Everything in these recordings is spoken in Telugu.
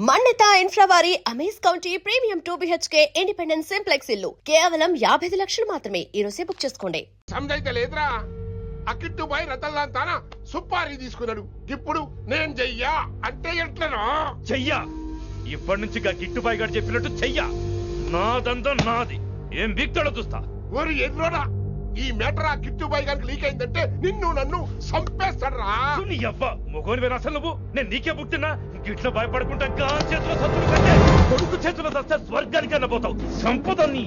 మన్నిత ఇన్ఫ్రా వారి amaze county premium 2 BHK independent simplex ఇల్లు కేవలం 55 లక్షలు మాత్రమే. ఈ రోజే బుక్ చేసుకోండి. సమజైతే లేదురా అక్కిట్టు బాయ్ రతల్లాంతానా సుపారీ తీసుకున్నాడు. ఇప్పుడు నేను చెయ్యా అంటే ఎట్లనో చెయ్యా. ఇప్పటి నుంచి గిట్టుబాయ్ గారు చెప్పినట్టు చెయ్యా. నాదంతా నాది. ఏం బిక్తాడో చూస్తా. ఓరి ఎదురోడా ఈ మ్యాటర్ ఆ కిట్టుబాయ్ గారికి లీక్ అయిందంటే నిన్ను నన్ను సంపేస్తాడరా. నీ అబ్బా మొగోని వేరు అసలు నువ్వు. నేను నీకే బుక్తున్నా. గిట్ల భయపడుకుంటా గాన్ చేతిలో సత్తులు కంటే కొడుకు చేతిలో దస్తే స్వర్గానికి అన్న పోతావు. సంపద నీ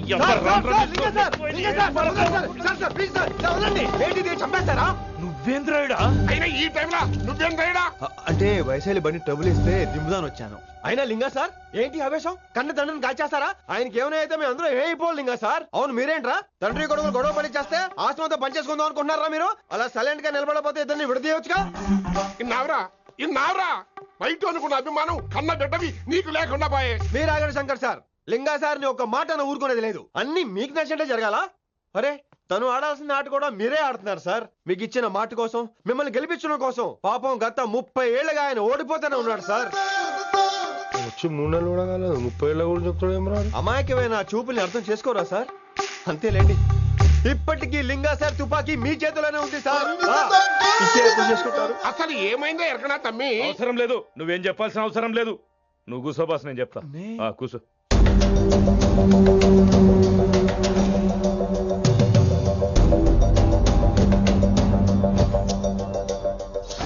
నువ్వేంద్రాయుడా. అయినా ఈ టైంలో నువ్వేం రైడా అంటే వైశాలి బండి ట్రబుల్ ఇస్తే దింపుదాని వచ్చాను. అయినా లింగా సార్ ఏంటి ఆవేశం? కన్న తండ్రిని కాల్చేస్తారా? ఆయనకి ఏమైనా అయితే మేము అందరూ అయిపోవాలి లింగా సార్. అవును మీరేంట్రా తండ్రి కొడుకులు గొడవ పడి చేస్తే ఆశ్రమంతో పనిచేసుకుందాం అనుకుంటున్నారా మీరు? అలా సైలెంట్ గా నిలబడపోతే ఇద్దరిని విడదీయవచ్చుగా. ఇన్నావురా బయట అనుకున్న అభిమానం కన్న బిడ్డవి నీకు లేకుండా పోయే. మీరు ఆగండి శంకర్ సార్. లింగా సార్ ని ఒక మాట ఊరుకునేది లేదు. అన్ని మీకు నచ్చినట్టే జరగాల. అరే తను ఆడాల్సిన ఆట కూడా మీరే ఆడుతున్నారు సార్. మీకు ఇచ్చిన మాట కోసం మిమ్మల్ని గెలిపించడం కోసం పాపం గత 30 ఏళ్ళగా ఆయన ఓడిపోతూనే ఉన్నాడు సార్. వచ్చి 3 నెలలు కూడా కాలేదు 30 ఏళ్ళ కూడా చెప్తాడు ఏం రాదు. అమాయకమైన చూపుల్ని అర్థం చేసుకోరా సార్? అంతేలేండి. ఇప్పటికీ లింగా సార్ తుపాకీ మీ చేతిలోనే ఉంది సార్. చేసుకుంటారు. అసలు ఏమైందో ఎరకనా తమ్మి? అవసరం లేదు. నువ్వేం చెప్పాల్సిన అవసరం లేదు. నువ్వు కూసో బాస్, నేను చెప్తా. కూసో.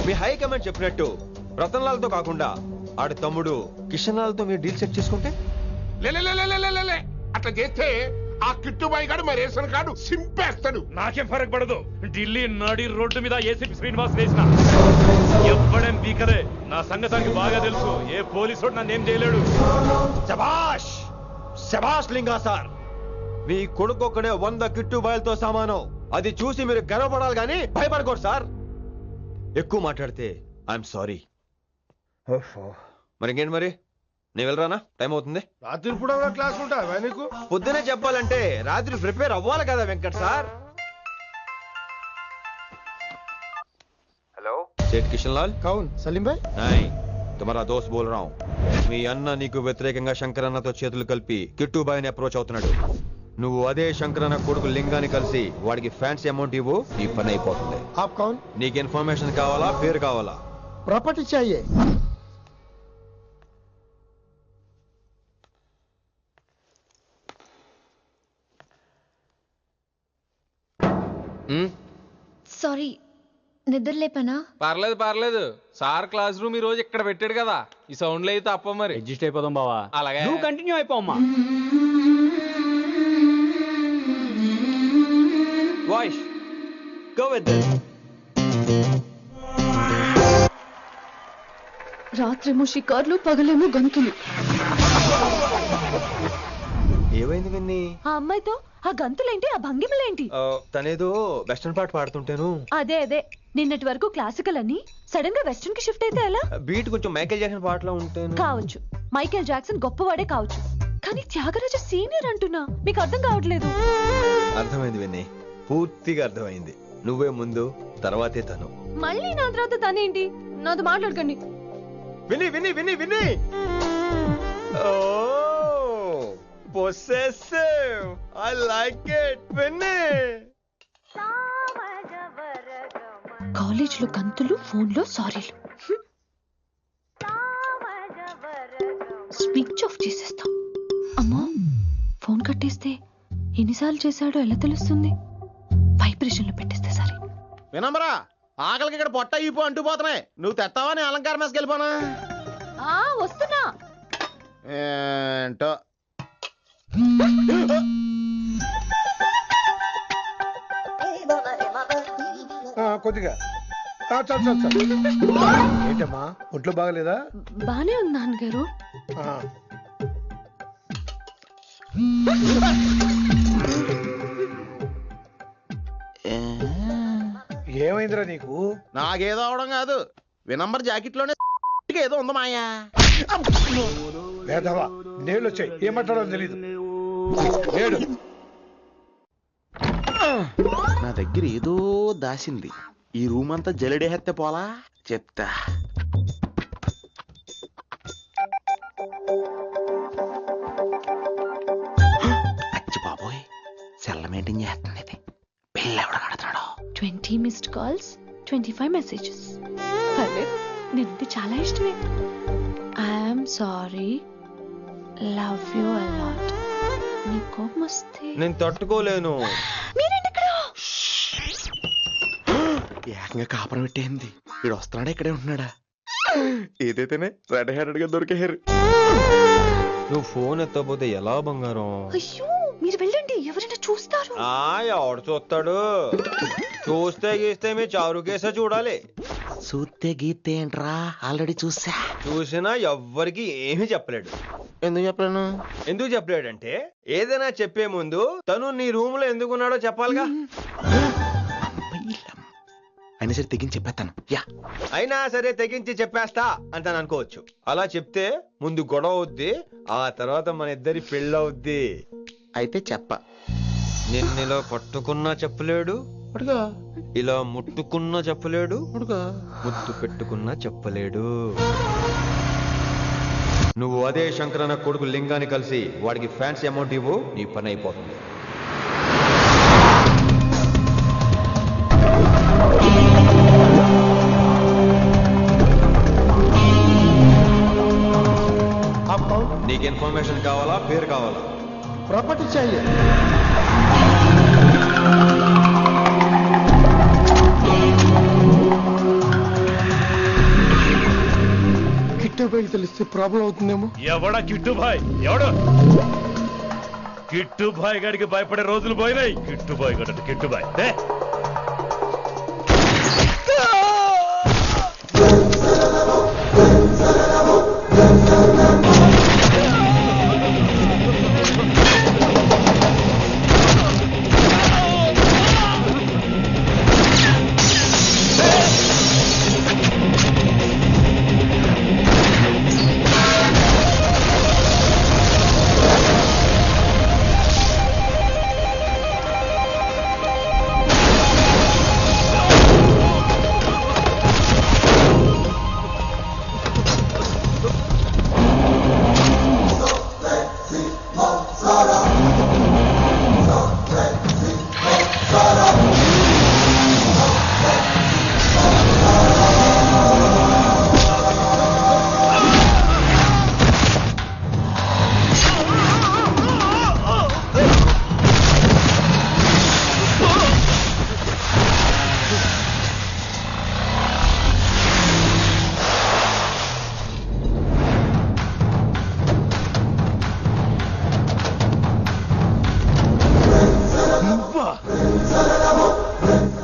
మీ హైకమాండ్ చెప్పినట్టు రతన్లాల్తో కాకుండా ఆడి తమ్ముడు కిషన్ లాల్తో మీరు డీల్ సెట్ చేసుకుంటే లే అట్లా చేస్తే ఆ కిట్టుబాయ్ గారు మరి రేషన్ కార్డు సింపేస్తాడు. నాకేం ఫరక్ పడదు. ఢిల్లీ నడి రోడ్డు మీద ఏసీపీ శ్రీనివాస్ వేసిన ఎవ్వడేం బీకరే. నా సంగతానికి బాగా తెలుసు. ఏ పోలీసు నన్నేం చేయలేడు. శభాష్ శభాష్ లింగా సార్. మీ కొడుకు ఒక్కడే 100 కిట్టుబాయలతో సమానం. అది చూసి మీరు గర్వపడాలి కానీ భయపడకూడదు సార్. ఎక్కువ మాట్లాడితే ఐఎమ్ సారీ. మరి ఇంకేంటి మరి నేను వెళ్ళరానా? టైం అవుతుంది. రాత్రి కూడా క్లాస్ ఉంటావా నీకు? పొద్దునే చెప్పాలంటే రాత్రి ప్రిపేర్ అవ్వాలి కదా వెంకట్ సార్. హలో సేట్ కిషన్ లాల్. కౌన్ సలీం భాయ్. నై తుమారా దోస్త్ బోల్ రहा हूं. మీ అన్న నీకు వ్యతిరేకంగా శంకరన్నతో చేతులు కలిపి కిట్టుబాయిని అప్రోచ్ అవుతున్నాడు. నువ్వు అదే శంకరన్న కొడుకు లింగాన్ని కలిసి వాడికి ఫ్యాన్సీ అమౌంట్ ఇవ్వు. ఈ పని అయిపోతుంది. आप कौन? నీకు ఇన్ఫర్మేషన్ కావాలా పేరు కావాలా? प्रॉपर्टी चाहिए. సారీ నిద్ర లేపనా? పర్లేదు సార్ క్లాస్ రూమ్ ఈ రోజు ఇక్కడ పెట్టాడు కదా. ఈ సౌండ్లు అయితే తప్ప మరి అడ్జస్ట్ అయిపోదాం బావా. అలాగే నువ్వు కంటిన్యూ అయిపోమ్మా. Voice go with this. రాత్రేమో షికార్లు, పగలేమో గంతులు. ఏమైంది విన్ని? ఆ అమ్మాయితో ఆ గంతులేంటి, ఆ భంగిమలేంటి? తనేదో వెస్టర్న్ పాట పాడుతుంటేను. అదే నిన్నటి వరకు క్లాసికల్ అని సడన్ గా వెస్టర్న్ కి షిఫ్ట్ అయితే ఎలా? బీట్ కొంచెం మైకేల్ జాక్సన్ పాటలో ఉంటేను. కావచ్చు, మైకేల్ జాక్సన్ గొప్పవాడే కావచ్చు, కానీ త్యాగరాజ సీనియర్ అంటున్నా. మీకు అర్థం కావట్లేదు. అర్థమైంది విన్ని, పూర్తిగా అర్థమైంది. నువ్వే ముందు తర్వాతే తను. మళ్ళీ నా తర్వాత తనేంటి? నాతో మాట్లాడకండి. విని విని విని విని ఓ possessive. I like it. విని కాలేజ్ లో గంతులు, ఫోన్ లో సారీలు. స్విచ్ ఆఫ్ చేసేస్తా. అమ్మా ఫోన్ కట్టేస్తే ఎన్నిసార్లు చేశాడో ఎలా తెలుస్తుంది? వైబ్రేషన్ లో పెట్టేస్తే సరే. వినమ్రా ఆకలికి ఇక్కడ పొట్ట ఈపు అంటుపోతున్నాయి. నువ్వు తెస్తావా నీ అలంకారం వేసుకెళ్ళిపోనా? వస్తున్నా. ఏంటో కొద్దిగా చాలు. ఏంటమ్మా ఒంట్లో బాగలేదా? బానే ఉంది నాన్నగారు. ఏమైందిరా నీకు? నాకేదో అవడం కాదు, వినంబర్ జాకెట్ లోనే ఏదో ఉంది మాయా. లేదవా నేళ్ళు వచ్చాయి, ఏమంటాడో తెలీదు. నా దగ్గర ఏదో దాసింది. ఈ రూమ్ అంతా జలడేహెత్తే పోలా చెప్తా. 30 మిస్డ్ కాల్స్, 25 మెసేజెస్. పర్లేదు, నేనంటే చాలా ఇష్టమే. I'm sorry, love you a lot. నీ కోపం వస్తే నేను తట్టుకోలేను. మీరేంటి ఇక్కడ? ఏకంగా కాపురం పెట్టేయింది. వీడు వస్తున్నాడా ఇక్కడే ఉంటున్నాడా? ఏదైతేనే రెడ్ హెయిర్ గా దొరికే హెయిర్. నువ్వు ఫోన్ ఎత్తకపోతే ఎలా బంగారం? అయ్యో, మీరు వెళ్ళండి, ఎవరైనా చూస్తారు. ఎవడు చూస్తాడు? చూస్తే గీస్తే మీ చారు కేసే చూడాలి. చూస్తే గీతే ఏంట్రా, ఆల్రెడీ చూసా. చూసినా ఎవ్వరికి ఏమీ చెప్పలేడు. ఎందుకు చెప్పలేను? ఎందుకు చెప్పలేడంటే ఏదైనా చెప్పే ముందు తను నీ రూమ్ లో ఎందుకున్నాడో చెప్పాలిగా. అయినా సరే తెగించి చెప్పేస్తాను. యా, అయినా సరే తెగించి చెప్పేస్తా అంటాను అనుకోవచ్చు. అలా చెప్తే ముందు గొడవ అవుద్ది, ఆ తర్వాత మన ఇద్దరి పెళ్ళవుద్ది. అయితే చెప్ప. నిన్నిలా పట్టుకున్నా చెప్పలేడు, అడుగా ఇలా ముట్టుకున్నా చెప్పలేడు, అడుగా ముద్దు పెట్టుకున్నా చెప్పలేడు. నువ్వు అదే శంకరన్న కొడుకు లింగాన్ని కలిసి వాడికి ఫ్యాన్సీ అమౌంట్ ఇవ్వు, నీ పని అయిపోతుంది. నీకు ఇన్ఫర్మేషన్ కావాలా, పేరు కావాలా? ప్రాపర్టీ चाहिए. కిట్టుబాయికి తెలిస్తే ప్రాబ్లం అవుతుందేమో. ఎవడా కిట్టు భాయ్? ఎవడు కిట్టు భాయ్ గడికి భయపడే రోజులు పోయినాయి. కిట్టు భాయ్ గడ కిట్టు భాయ్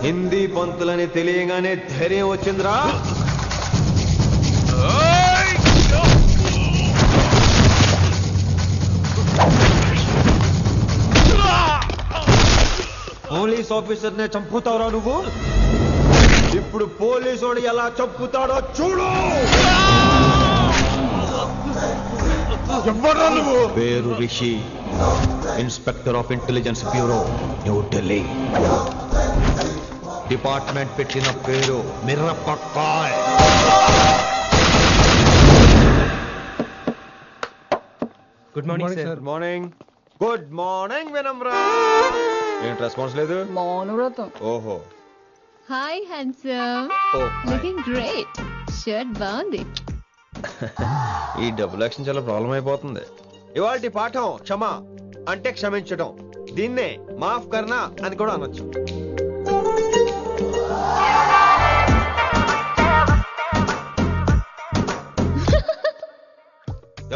హిందీ పంతులని తెలియగానే ధైర్యం వచ్చిందిరా. పోలీస్ ఆఫీసర్ నే చంపుతావురా నువ్వు. ఇప్పుడు పోలీసోడు ఎలా చంపుతాడో చూడు. ఎవరా నువ్వు? పేరు Rishi, inspector of intelligence bureau, new Delhi. Department పెట్టిన పేరు మిర్రపక్కాయ్. Good morning sir. Good morning. Good morning Vinamra. ఏంటి రెస్పాన్స్ లేదు? మౌనవ్రతం. ఓహో. Hi handsome, looking great. Shirt బాగుంది. ఈ డబుల్ యాక్షన్ చాలా ప్రాబ్లం అయిపోతుంది. ఇవాల్టి పాఠం క్షమ అంటే క్షమించడం. దీన్నే మాఫ్ కర్నా అని కూడా అనొచ్చు.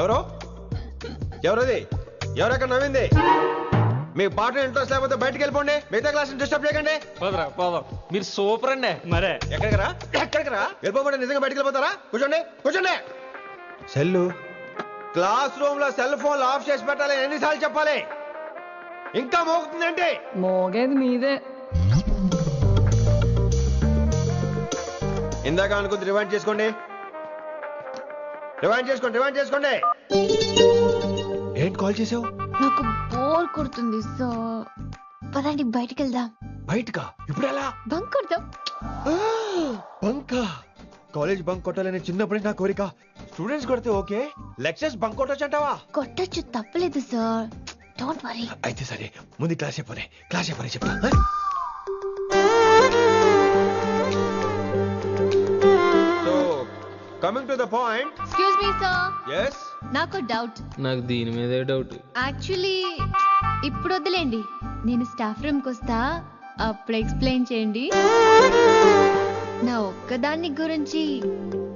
ఎవరో ఎవరది? ఎవరెక్కడ నవ్వింది? మీ పాట ఇంట్రెస్ట్ లేకపోతే బయటకు వెళ్ళిపోండి. మిగతా క్లాస్ డిస్టర్బ్ చేయకండి. పోదరా పోదాం. మీరు సూపర్ అండి. మరే ఎక్కడికి రా? ఎక్కడికి రా? వెళ్ళిపోమంటే నిజంగా బయటకు వెళ్ళిపోతారా? కూర్చోండి కూర్చోండి. సెల్లు క్లాస్ రూమ్ లో సెల్ ఫోన్ ఆఫ్ చేసి పెట్టాలి. ఎన్నిసార్లు చెప్పాలి? ఇంకా మోగుతుందంటే మోగేది మీదే. ఇందాక అనుకుంది రివైండ్ చేసుకోండి. రివైండ్ చేసుకోండి. రివైండ్ చేసుకోండి. ఏంటి కాల్ చేసావు? నాకు బోర్ కొడుతుంది, సో పదండి బయటికి వెళ్దాం. బయటకా? ఇప్పుడు ఎలా? బంక్ కొడదాం. బంకా? కాలేజ్ బంక్ కొట్టాలని చిన్నప్పుడే నా కోరిక. స్టూడెంట్స్ కొడితే ఓకే, లెక్చర్స్ బంక్ కొట్టొచ్చు అంటావా? కొట్టచ్చు, తప్పలేదు సార్. Don't worry. అయితే సరే, ముందు క్లాస్ చెప్పనే చెప్తా. Coming to the point. Excuse me sir, yes నాకు డౌట్. నాకు దీని మీదే డౌట్. యాక్చువల్లీ ఇప్పుడు వద్దులేండి, నేను స్టాఫ్ రూమ్కి వస్తా, అప్పుడు ఎక్స్ప్లెయిన్ చేయండి. నా ఒక్కదాన్ని గురించి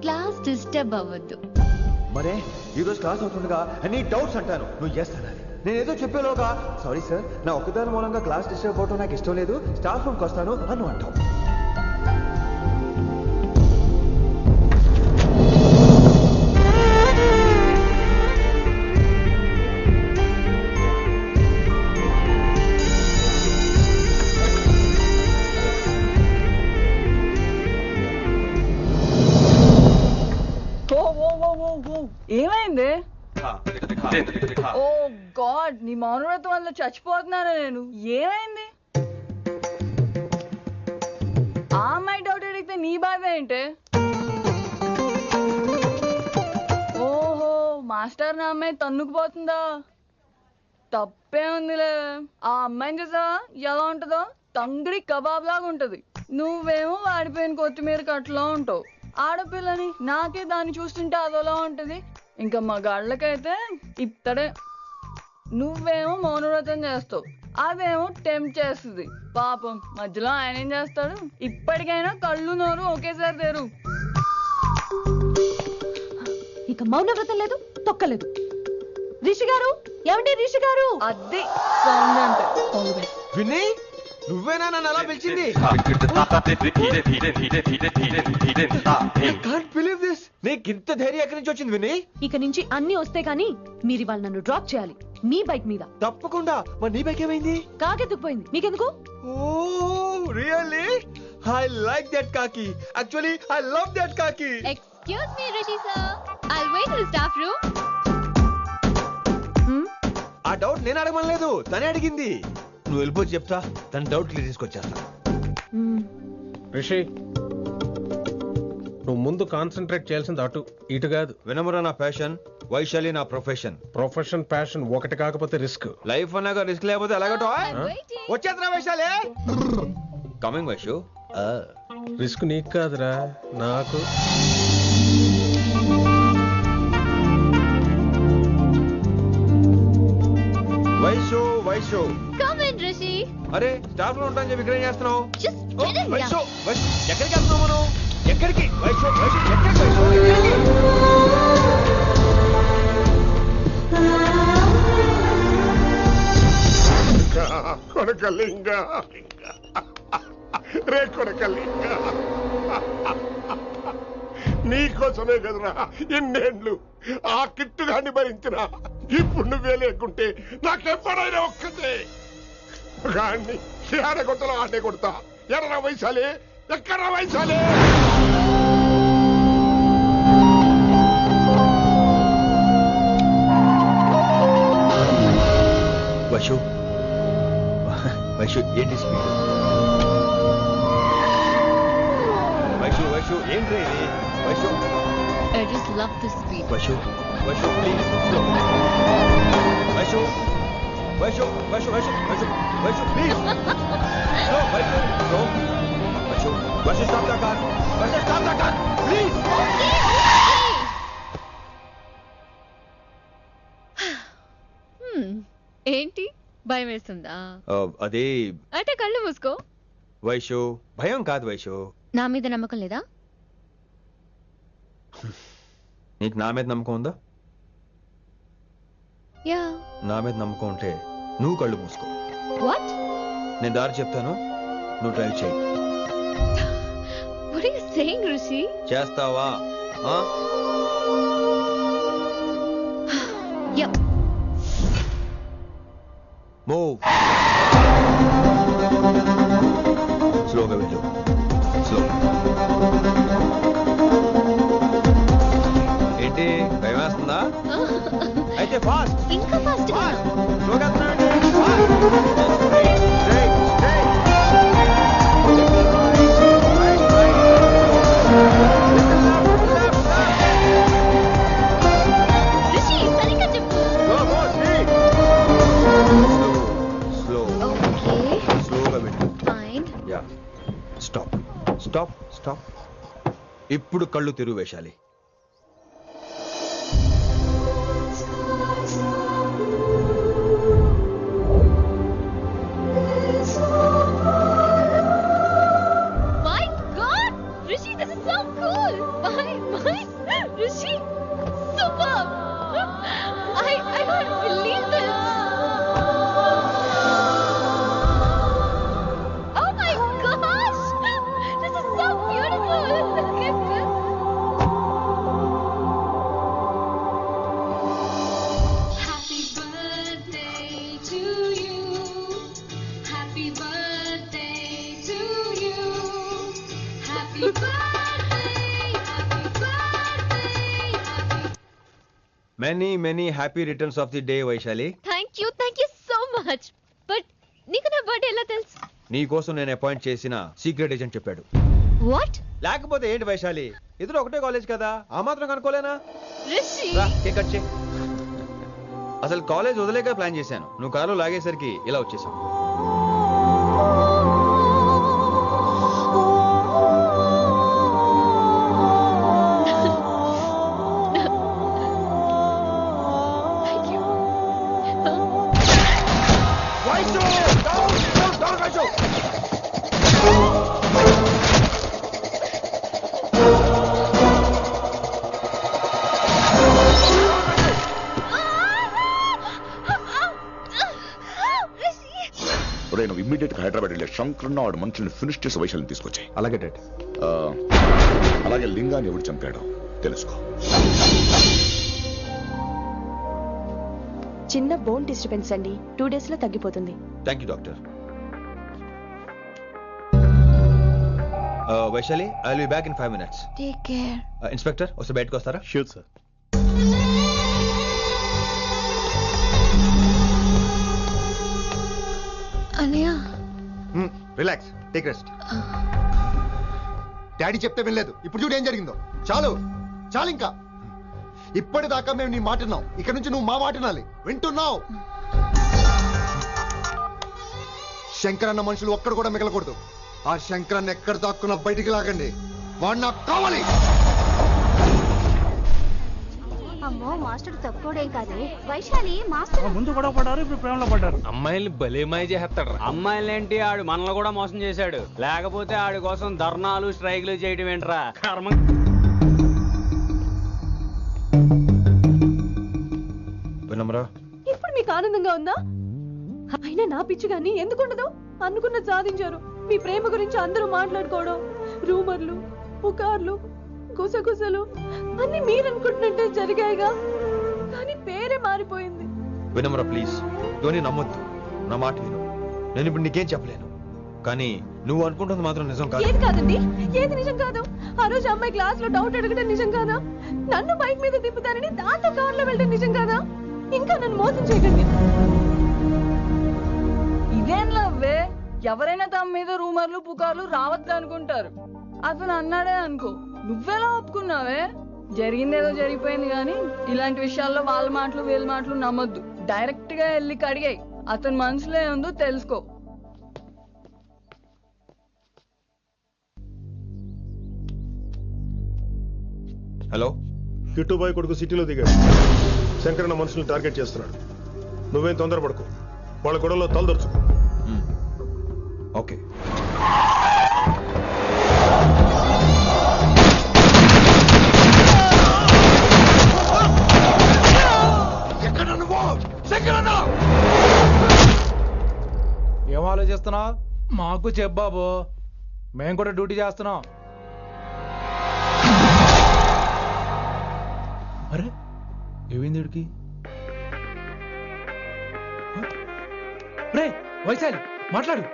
క్లాస్ డిస్టర్బ్ అవ్వద్దు. మరే ఈ రోజు క్లాస్ అవుతుండగా ఎనీ డౌట్స్ అంటాను, నువ్వు ఎస్ అనాలి. నేను ఏదో చెప్పేలోగా సారీ సార్, నా ఒక్కదాని మూలంగా క్లాస్ డిస్టర్బ్ అవటం నాకు ఇష్టం లేదు, స్టాఫ్ రూమ్కి వస్తాను అని అంటావు. ఏమైంది? ఓ గాడ్, నీ మౌనవ్రతం వల్ల చచ్చిపోతున్నాను నేను. ఏమైంది? ఆ అమ్మాయి డౌట్ అడిగితే నీ బాధ ఏంటి? ఓహో, మాస్టర్ నా అమ్మాయి తన్నుకుపోతుందా? తప్పే ఉందిలే. ఆ అమ్మాయిని చూసావా ఎలా ఉంటుందో? తంగిడి కబాబ్ లాగా ఉంటది. నువ్వేమో వాడిపోయిన కొత్తిమీర కట్లా ఉంటావు. ఆడపిల్లని నాకే దాన్ని చూస్తుంటే అదోలా ఉంటది, ఇంకా మగాళ్ళకైతే ఇత్తడే. నువ్వేమో మౌనవ్రతం చేస్తావు, అదేమో టెంప్ట్ చేస్తుంది. పాపం మధ్యలో ఆయన ఏం చేస్తాడు? ఇప్పటికైనా కళ్ళు నోరు ఒకేసారి తెరు. ఇక మౌనవ్రతం లేదు, తొక్కలేదు. రిషి గారు, ఏమండి రిషి గారు? అది సౌండ్ అంటే. విన్నీ, నువ్వేనా నన్ను అలా పిలిచింది? నీకు ఇంత ధైర్యం ఎక్కడి నుంచి వచ్చింది విన్నీ? ఇక నుంచి అన్ని వస్తే గానీ మీరు ఇవాళ నన్ను డ్రాప్ చేయాలి మీ బైక్ మీద. తప్పకుండా. మరి నీ బైక్ ఏమైంది? కాకెత్తుకుపోయింది. మీకెందుకు? Oh really? I like that కాకి. యాక్చువల్లీ ఐ లవ్ దట్ కాకి. Excuse me Rishi sir, I wait in staff room. ఆ డౌట్ నేను అడగమనలేదు, తనే అడిగింది. నువ్వు వెళ్ళిపోతే చెప్తా, తన డౌట్ క్లియర్ తీసుకొచ్చేస్తా. రిషి, నువ్వు ముందు కాన్సన్ట్రేట్ చేయాల్సింది అటు ఇటు కాదు. వినమ్ర నా ప్యాషన్, వైశాలి నా ప్రొఫెషన్. ప్రొఫెషన్ ప్యాషన్ ఒకటి కాకపోతే రిస్క్. లైఫ్ అన్నాక రిస్క్ లేకపోతే ఎలాగటో? వచ్చేద్రా వైశాలి. కమింగ్ వైషు. రిస్క్ నీకు కాదురా, నాకు. వైషు వైషు. Come in Rishi. అరే స్టాఫ్ లో ఉంటాను చెప్పి ఇక్కడ ఏం చేస్తున్నావు? Just oh, get in. Vaishu Vaishu ఎక్కడికి వెళ్తున్నావు మనం? ఎక్కడికి వైషు వైషు ఎక్కడికి వైషు ఎక్కడికి? కొడకలింగ రే కొడకలింగ, నీకోసమే కదరా ఇన్నేళ్ళు ఆ కిట్టుగాన్ని భరించిన. ఇప్పుడు నువ్వే లేకుంటే నాకెప్పుడైనా ఒక్కతే గాన్ని ఆడే కొట్టలో ఆడే కొడతా. ఎర్ర వైశాలి, ఎక్కడ వైశాలి? వైషు వైషు ఏంటి స్పీడ్? వైషు వైషు ఏంటి ఇది? Vaishu I just love the speed. Vaishu Vaishu please slow. Vaishu Vaishu Vaishu Vaishu Vaishu Vaishu please slow. Vaishu slow. Vaishu Vaishu stop the car. Vaishu stop the car please. ఏంటి భయం వేస్తుందా? అదే అయితే కళ్ళు మూసుకో. వైషు భయం కాదు వైషు. నా మీద నమ్మకం లేదా? నీకు నా మీద నమ్మకం ఉందా? యా. నా మీద నమ్మకం ఉంటే నువ్వు కళ్ళు మూసుకో. వాట్? నేను దారి చెప్తాను, నువ్వు డ్రైవ్ చేయి. What are you saying, Rishi? చేస్తావా? Yep. మూవ్. స్లోగా వెళ్ళు. స్లో. ఏంటి భయం వేస్తుందా? అయితే ఫాస్ట్. ఇంకా ఫాస్ట్ గా. స్లోగా వెళ్తున్నానండి. Straight straight. రిషి సరిగ్గా చెప్పు. స్లో. ఓకే. స్లోగా వెళ్ళు. Fine. Yeah. Stop stop stop. ఇప్పుడు కళ్ళు తెరువు Vaishali. Many happy returns of the day Vaishali. Thank you so much. But నీకు నా బర్త్డే ఎలా తెలుసు? నీ కోసం నేను అపాయింట్ చేసిన సీక్రెట్ ఏజెంట్ చెప్పాడు. వాట్? లేకపోతే ఏంటి వైశాలి, ఇద్దరు ఒకటే కాలేజ్ కదా, ఆ మాత్రం కనుక్కోలేనా? రిషి, రా, కేక్ కట్ చేయి. అసలు కాలేజ్ వదిలేక ప్లాన్ చేశాను, నువ్వు కారు లాగేసరికి ఇలా వచ్చేసావు. నువ్వు ఇమ్మీడియట్ గా హైదరాబాద్ వెళ్ళే శంకరన్న వాడు మనుషుల్ని ఫినిష్ చేసి వైశాల్యం తీసుకొచ్చాయి. అలాగే డాడ్. అలాగే లింగాన్ని ఎవరు చంపాడో తెలుసుకో. చిన్న బోన్ డిస్టర్బెన్స్ అండి, 2 days లో తగ్గిపోతుంది. Thank you doctor. Vaishali, I will be back in 5 minutes. Take care. Inspector వస్తే బయటకు వస్తారా? Sure sir. అన్నయ్య, రిలాక్స్, టేక్ రెస్ట్. డాడీ చెప్తే వినలేదు, ఇప్పుడు చూడు ఏం జరిగిందో. చాలు చాలు, ఇంకా ఇప్పటిదాకా మేము నీ మాట విన్నాం, ఇక్కడ నుంచి నువ్వు మా మాట వినాలి. వింటున్నావు? శంకరన్న మనుషులు ఒక్కడు కూడా మిగలకూడదు. ఆ శంకరన్న ఎక్కడ దాక్కున్నా బయటికి లాగండి, వాడు నాకు కావాలి. అమ్మో, మాస్టర్ తక్కువడే కాదే. వైశాలి మాస్టర్ ముందు కూడా పడ్డారు, ఇప్పుడు ప్రేమలో పడ్డారు. అమ్మాయిల్ని భలేమాయి చేస్తాడు. అమ్మాయిలేంటి, ఆడు మనల్ని కూడా మోసం చేశాడు. లేకపోతే ఆడి కోసం ధర్నాలు స్ట్రైక్లు చేయడం ఏంట్రా కర్మ. వినమ్రా, ఇప్పుడు మీకు ఆనందంగా ఉందా? అయినా నా పిచ్చి గాని ఎందుకుండదు? అనుకున్నది సాధించారు. మీ ప్రేమ గురించి అందరూ మాట్లాడుకోవడం, రూమర్లు, పుకార్లు, గుసగుసలు అన్ని మీరు అనుకుంటున్నట్టే జరిగాయిగా, కానీ పేరే మారిపోయింది. వినమ్రా ప్లీజ్, ధోని నమ్మొద్దు, నా మాట విను. నేను ఇప్పుడు నీకేం చెప్పలేను, కానీ నువ్వు అనుకుంటుంది మాత్రం నిజం కాదు. ఏది కాదండి, ఏది నిజం కాదు? ఆ రోజు అమ్మాయి క్లాస్ లో డౌట్ అడగడం నిజం కాదా? నన్ను బైక్ మీద తిప్పుతానని దాంతో కార్ లో వెళ్ళడం నిజం కాదా? ఇంకా నన్ను మోసం చేయకండి. ఇదేం లవ్వే? ఎవరైనా తమ మీద రూమర్లు పుకార్లు రావద్దు అనుకుంటారు. అతను అన్నాడే అనుకో, నువ్వెలా ఒప్పుకున్నావే? జరిగిందేదో జరిగిపోయింది, కానీ ఇలాంటి విషయాల్లో వాళ్ళ మాటలు వీళ్ళ మాటలు నమ్మొద్దు. డైరెక్ట్ గా వెళ్ళి కడిగాయి, అతని మనసులో ఏముందో తెలుసుకో. హలో, కిట్టుబాయ్ కొడుకు సిటీలో దిగాడు. శంకరన్న మనుషుల్ని టార్గెట్ చేస్తున్నాడు. నువ్వేం తొందరపడకు, వాళ్ళ గొడవలో తలదొరుచుకో. ఓకే. ఏం ఆలోచిస్తున్నావు? మాకు చెప్పాబు, మేము కూడా డ్యూటీ చేస్తున్నాం. అరే ఏమైంది వీడికి? రే వైశాలి, మాట్లాడు.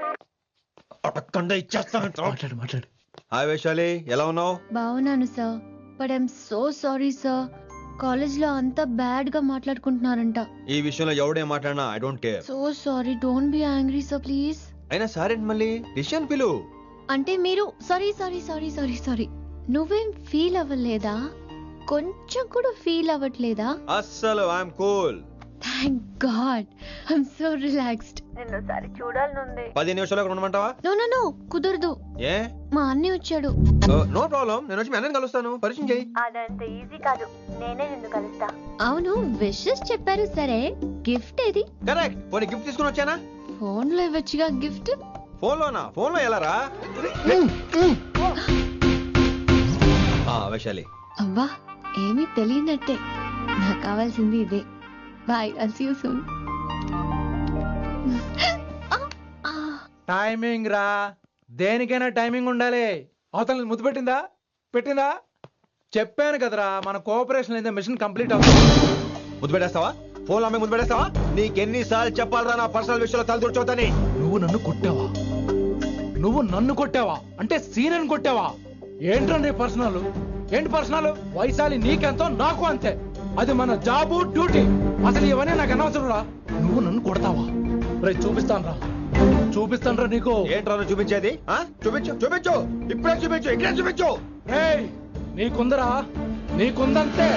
అటక్కండా ఇచ్చేస్తాను. మాట్లాడు. హాయ్ వైశాలి, ఎలా ఉన్నావు? బాగున్నాను sir, but I'm so sorry sir. College లో అంతా బ్యాడ్ గా మాట్లాడుకుంటున్నారంట. ఈ విషయంలో ఎవడే మాట్లాడినా I don't care. So sorry, don't be angry sir please. అయినా సారేంటి మళ్ళీ? డిసిషన్ పిలు. అంటే మీరు sorry sorry sorry sorry sorry నువ్వేం ఫీల్ అవ్వలేదా? కొంచెం కూడా ఫీల్ అవ్వట్లేదా? అస్సలు I'm cool. Thank God, I'm so relaxed. నిన్నోసారి చూడాలనుంది. 10 నిమిషాలు ఉండమంటావా? నో నో నో, కుదరదు. ఏ? మా అన్నయ్య వచ్చాడు. నో ప్రాబ్లం, నేను వచ్చి మీ అన్నని కలుస్తాను. పరిచయం చేయి. అదంత ఈజీ కాదు, నేనే నిన్ను కలుస్తా. అవును, విషెస్ చెప్పారు సరే, గిఫ్ట్ ఏది? కరెక్ట్. పోనీ గిఫ్ట్ తీసుకుని వచ్చానా? ఫోన్ లో ఇవ్వచ్చుగా గిఫ్ట్. ఫోన్ లోనా? ఫోన్ లో ఎలా రా? వైశాలి. అబ్బా, ఏమీ తెలియనట్టే. నాకు కావాల్సింది ఇదే. Bye, I'll see you soon. Timing రా, దేనికైనా టైమింగ్ ఉండాలి. అవతల ముద్దు పెట్టిందా? చెప్పాను కదరా, మన కోఆపరేషన్ అయితే మిషన్ కంప్లీట్ అవుతుంది. ముద్దు పెట్టేస్తావా? ఫోన్ లో ముద్దు పెట్టేస్తావా? నీకెన్నిసార్లు చెప్పాలరా నా పర్సనల్ విషయంలో తలదూర్చోతని? నువ్వు నన్ను కొట్టావా అంటే సీనియర్ కొట్టావా? ఏంట్రా నీ పర్సనల్? ఏంటి పర్సనల్? వైశాలి నీకెంతో నాకు అంతే. అది మన జాబు డ్యూటీ. అసలు ఇవన్నీ నాకు అనవసరం రా. నువ్వు నన్ను కొడతావా? రేపు చూపిస్తాను రా నీకు. ఏంట్రా నువ్వు చూపించేది? చూపించు చూపించు, ఇప్పుడే చూపించు, ఇక్కడే చూపించు. రేయ్, నీకుందరా? నీకుందంతే.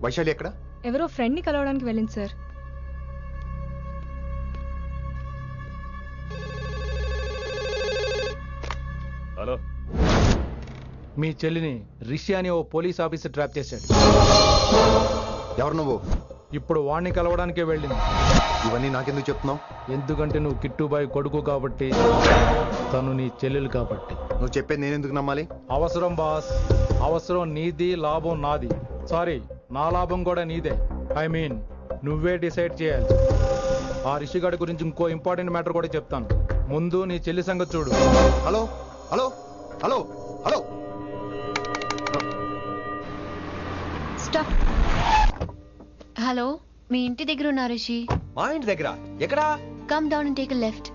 వైశాలి ఎక్కడ? ఎవరో ఫ్రెండ్ ని కలవడానికి వెళ్ళింది సార్. హలో, మీ చెల్లిని రిషి అని ఓ పోలీస్ ఆఫీసర్ ట్రాప్ చేశాడు. ఎవరు నువ్వు? ఇప్పుడు వాణ్ణి కలవడానికే వెళ్ళింది. ఇవన్నీ నాకెందుకు చెప్తున్నావు? ఎందుకంటే నువ్వు కిట్టుబాయ్ కొడుకు కాబట్టి, తను నీ చెల్లెలు కాబట్టి. నువ్వు చెప్పేది నేను ఎందుకు నమ్మాలి? అవసరం బాస్, అవసరం నీది, లాభం నాది. సారీ, నా లాభం కూడా నీదే. ఐ మీన్ నువ్వే డిసైడ్ చేయాలి. ఆ రిషిగాడి గురించి ఇంకో ఇంపార్టెంట్ మ్యాటర్ కూడా చెప్తాను. ముందు నీ చెల్లి సంగతి చూడు. Hello hello hello hello, stop. Hello, మీ ఇంటి దగ్గర ఉన్నా రిషి? మా ఇంటి దగ్గర? ఎక్కడా? Come down and take a left.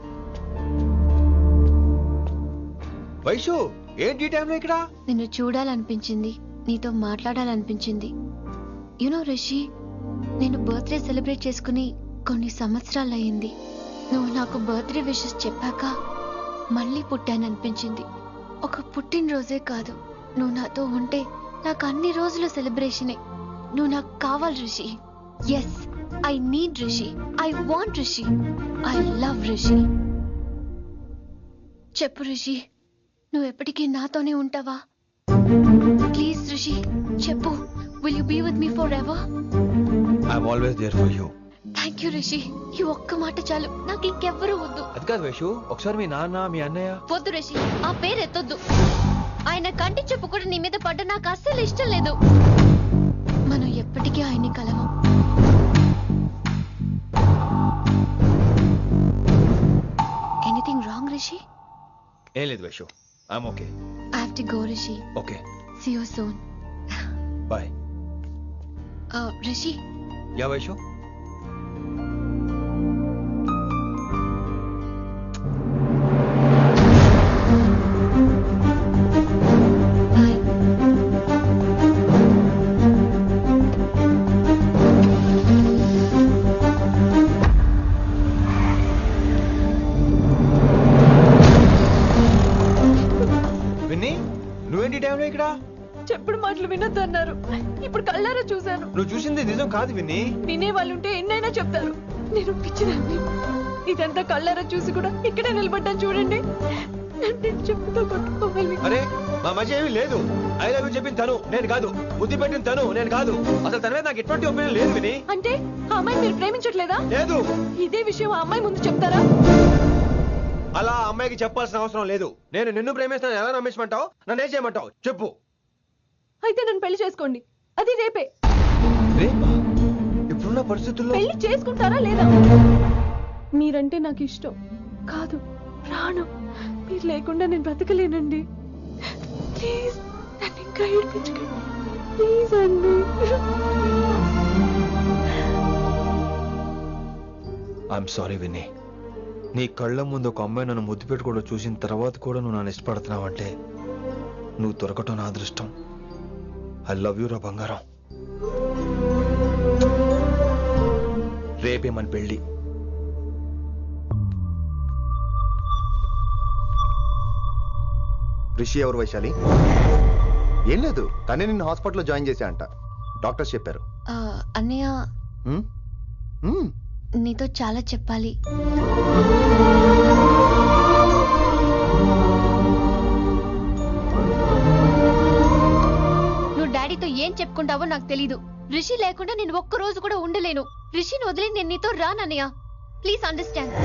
Vaishu, ఏంటి టైంలో ఇక్కడ? నిన్ను చూడాలనిపించింది, నీతో మాట్లాడాలనిపించింది. యునో రిషి, నేను బర్త్డే సెలబ్రేట్ చేసుకుని కొన్ని సంవత్సరాలు అయ్యింది. నువ్వు నాకు బర్త్డే విషెస్ చెప్పాక మళ్ళీ పుట్టాననిపించింది. ఒక పుట్టినరోజే కాదు, నువ్వు నాతో ఉంటే నాకు అన్ని రోజుల సెలబ్రేషనే. నువ్వు నాకు కావాలి Rishi. Yes, I need Rishi, I want Rishi, I love Rishi. చెప్పు రిషి, నువ్వు ఎప్పటికీ నాతోనే ఉంటావా? ప్లీజ్ రిషి చెప్పు. Will you be with me forever? I'm always there for you. Thank you Rishi. ఈ ఒక్క మాట చాలు, నాకు ఇంకెవ్వరూ వద్దు. అది కాదు వైషు, ఒకసారి మీ నాన్న, మీ అన్నయ్య. వద్దు రిషి, ఆ పేరు ఎత్తొద్దు. ఆయన కంటి చెప్పు కూడా నీ మీద పడ్డ నాకు అస్సలు ఇష్టం లేదు. మనం ఎప్పటికీ ఆయన్ని కలవం. Anything wrong Rishi? ఏం లేదు Vaishu, I'm okay. I have to go Rishi. Okay, see you soon. Bye. Rishi, yeah Vaishu. నువ్వేంటి టైంలో ఇక్కడ? చెప్పుడు మాటలు వినొద్దన్నారు, ఇప్పుడు కళ్ళారా చూశాను. నువ్వు చూసింది నిజం కాదు విన్ని. వినే వాళ్ళుంటే ఎన్నైనా చెప్తారు. నేను పిచ్చిదాన్ని. ఇదంతా కళ్ళారా చూసి కూడా ఇక్కడే నిలబడ్డాను చూడండి. నన్ను చెప్పుతో కొట్టుకోవాలి. అరే, మా మధ్య ఏమీ లేదు. ఐ లవ్ యూ చెప్పింది తను, నేను కాదు. బుద్ధి పెట్టిన తను, నేను కాదు. అసలు తన మీద నాకు ఎటువంటి ఒపీనియన్ లేదు విని. అంటే ఆ అమ్మాయి మీరు ప్రేమించట్లేదా? లేదు. ఇదే విషయం ఆ అమ్మాయి ముందు చెప్తారా? అలా అమ్మాయికి చెప్పాల్సిన అవసరం లేదు. నేను నిన్ను ప్రేమిస్తాను, ఎలా నమ్మించమంటావు? నన్ను ఏం చేయమంటావు చెప్పు. అయితే నన్ను పెళ్లి చేసుకోండి, అది రేపే. రేపా? ఇప్పుడున్న పరిస్థితుల్లో పెళ్లి చేసుకుంటారా లేదా? మీరంటే నాకు ఇష్టం కాదు, ప్రాణం. మీరు లేకుండా నేను బ్రతకలేనండి. ప్లీజ్ నన్ను ఇంకా ఏడిపించకండి. ప్లీజ్ అండి. I'm sorry Vinni. నీ కళ్ళ ముందు ఒక అమ్మాయి నన్ను ముద్దు పెట్టుకోవడం చూసిన తర్వాత కూడా నువ్వు నన్ను ఇష్టపడుతున్నావంటే నువ్వు దొరకటం నా అదృష్టం. ఐ లవ్ యూ రా బంగారం. రేపే మన పెళ్ళి. రిషి ఎవరు వైశాలి? ఏం లేదు, తనే నిన్ను హాస్పిటల్లో జాయిన్ చేశా అంట, డాక్టర్స్ చెప్పారు. అన్నయ్య, నీతో చాలా చెప్పాలి. నువ్వు డాడీతో ఏం చెప్పుకుంటావో నాకు తెలీదు. రిషి లేకుండా నేను ఒక్క రోజు కూడా ఉండలేను. రిషిని వదిలి నేను నీతో రానన్నయ్య. Please understand.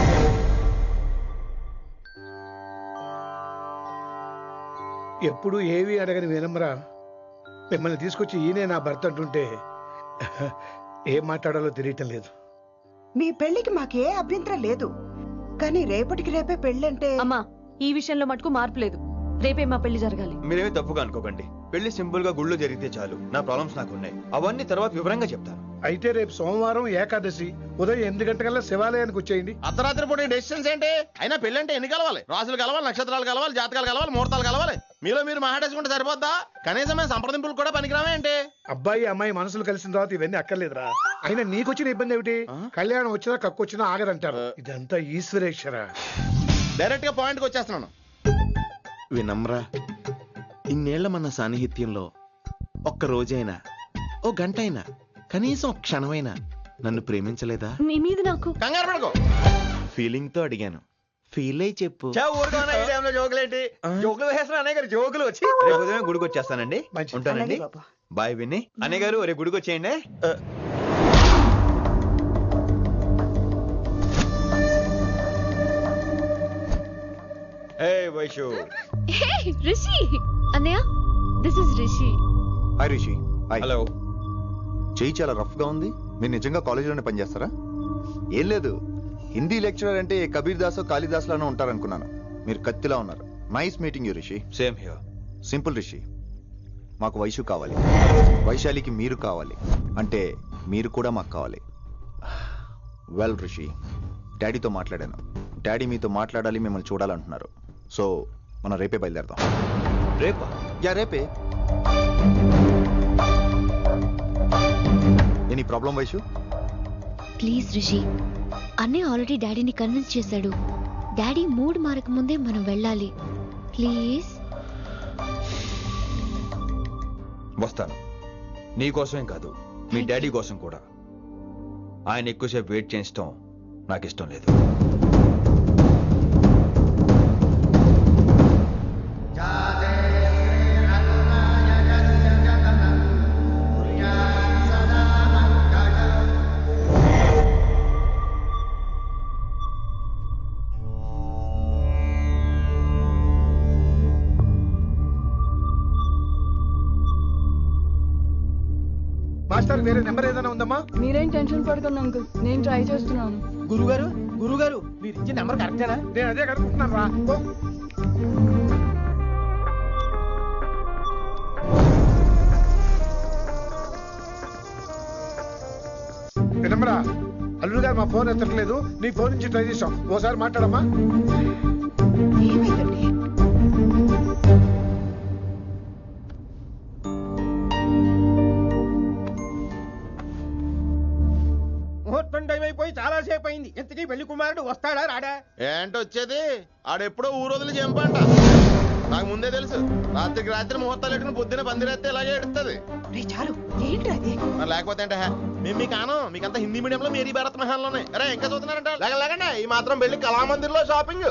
ఎప్పుడు ఏవి అడగని వినమ్రా మిమ్మల్ని తీసుకొచ్చి ఈయనే నా భర్త అంటుంటే ఏం మాట్లాడాలో తెలియటం లేదు. మీ పెళ్లికి మాకే అభ్యంతరం లేదు, కానీ రేపటికి రేపే పెళ్ళంటే. అమ్మా, ఈ విషయంలో మటుకు మార్పు లేదు. రేపే మా పెళ్లి జరగాలి. మీరేమీ తప్పుగా అనుకోకండి. పెళ్లి సింపుల్ గా గుళ్ళో జరిగితే చాలు. నా ప్రాబ్లమ్స్ నాకున్నాయి, అవన్నీ తర్వాత వివరంగా చెప్తాను. అయితే రేపు సోమవారం ఏకాదశి ఉదయం 8 గంటలకల్లా శివాలయానికి వచ్చేయండి. అర్ధరాత్రి పూట డెసిషన్స్ ఏంటి? అయినా పెళ్ళంటే ఎన్ని కలవాలి? రాసులు కలవాలి, నక్షత్రాలు కలవాలి, జాతకాలు కలవాలి, ముహూర్తాలు కలవాలి. మీలో మీరు మాట్లాడేసుకుంటే సరిపోద్దా? కనీసం మేము సంప్రదింపులు కూడా పనికిరామే ఏంటి? అబ్బాయి అమ్మాయి మనసులు కలిసిన తర్వాత ఇవన్నీ అక్కర్లేదురా. అయినా నీకొచ్చిన ఇబ్బంది ఏమిటి? కళ్యాణం వచ్చినా కక్కొచ్చినా ఆగదంటారు. ఇదంతా ఈశ్వరేశ్వర. డైరెక్ట్ గా పాయింట్కి వచ్చేస్తున్నాను. వినమ్రా, ఇన్నేళ్ల మన సాన్నిహిత్యంలో ఒక్క రోజైనా, ఓ గంట అయినా, కనీసం క్షణమైనా నన్ను ప్రేమించలేదా? మీ మీద నాకు కంగారు పడుకో. ఫీలింగ్ తో అడిగాను, ఫీల్ అయి చెప్పు. జోకులేంటి? జోకులు వేసిన అన్నయ్య గారు జోకులు వచ్చి రేపు ఉదయం గుడికి వచ్చేస్తానండి. ఉంటానండి. బాయ్ విన్ని. అన్నయ్య గారు రేపు గుడికి వచ్చేయండి. వైషు. హే రిషి. అన్నయ్య, this is Rishi. Hi Rishi. Hello. చెయ్యి చాలా రఫ్ గా ఉంది. మీరు నిజంగా కాలేజీలోనే పనిచేస్తారా? ఏం లేదు, హిందీ లెక్చరర్ అంటే కబీర్ దాసో కాళిదాస్ లానో ఉంటారనుకున్నాను. మీరు కత్తిలా ఉన్నారు. Nice meeting you Rishi. Same here. Simple Rishi, మాకు వైషు కావాలి, వైశాలికి మీరు కావాలి, అంటే మీరు కూడా మాకు కావాలి. వెల్ రిషి, డాడీతో మాట్లాడాను. డాడీ మీతో మాట్లాడాలి, మిమ్మల్ని చూడాలంటున్నారు. సో మనం రేపే బయలుదేరదాం. రేపా? యా రేపే. Any problem Vaishu? Please Rishi, అన్నయ్య ఆల్రెడీ డాడీని కన్విన్స్ చేశాడు. డాడీ మూడ్ మారక ముందే మనం వెళ్ళాలి. ప్లీజ్. వస్తాను. నీ కోసమేం కాదు, మీ డాడీ కోసం కూడా. ఆయన ఎక్కువసేపు వెయిట్ చేయించడం నాకు ఇష్టం లేదు. మాస్టర్ వేరే నెంబర్ ఏదైనా ఉందమ్మా? మీరేం టెన్షన్ పడకండి అంకుల్, నేను ట్రై చేస్తున్నాను. గురుగారు మీరు ఇచ్చిన నెంబర్ కరెక్టేనా? నేను అదే కనుక్కుంటున్నాను రా. వినమ్రా, అల్లుడు గారు మా ఫోన్ ఎత్తట్లేదు. నీ ఫోన్ నుంచి ట్రై చేసాం, ఓసారి మాట్లాడమ్మా. ఏమైందండి? ముహూర్తం టైం అయిపోయి చాలా సేపు అయింది. ఇంతకీ పెళ్లి కుమారుడు వస్తాడా రాడా? ఏంటో వచ్చేది, ఆడెప్పుడో ఊరోజులు చెంపంట. నాకు ముందే తెలుసు. రాత్రికి రాత్రి ముహూర్తాలు ఎట్టుకుని పొద్దున పందిరేస్తే ఇలాగే ఎడుతుంది. చాలు, ఏంటి అది? మరి లేకపోతే అంటే మేము మీ కాను, మీకంతా హిందీ మీడియంలో మేరీ భారత్ మహల్లోనే. అరే ఇంకా చూస్తున్నారంట. లేకండి, ఈ మాత్రం పెళ్లి కళామందిర్లో షాపింగ్.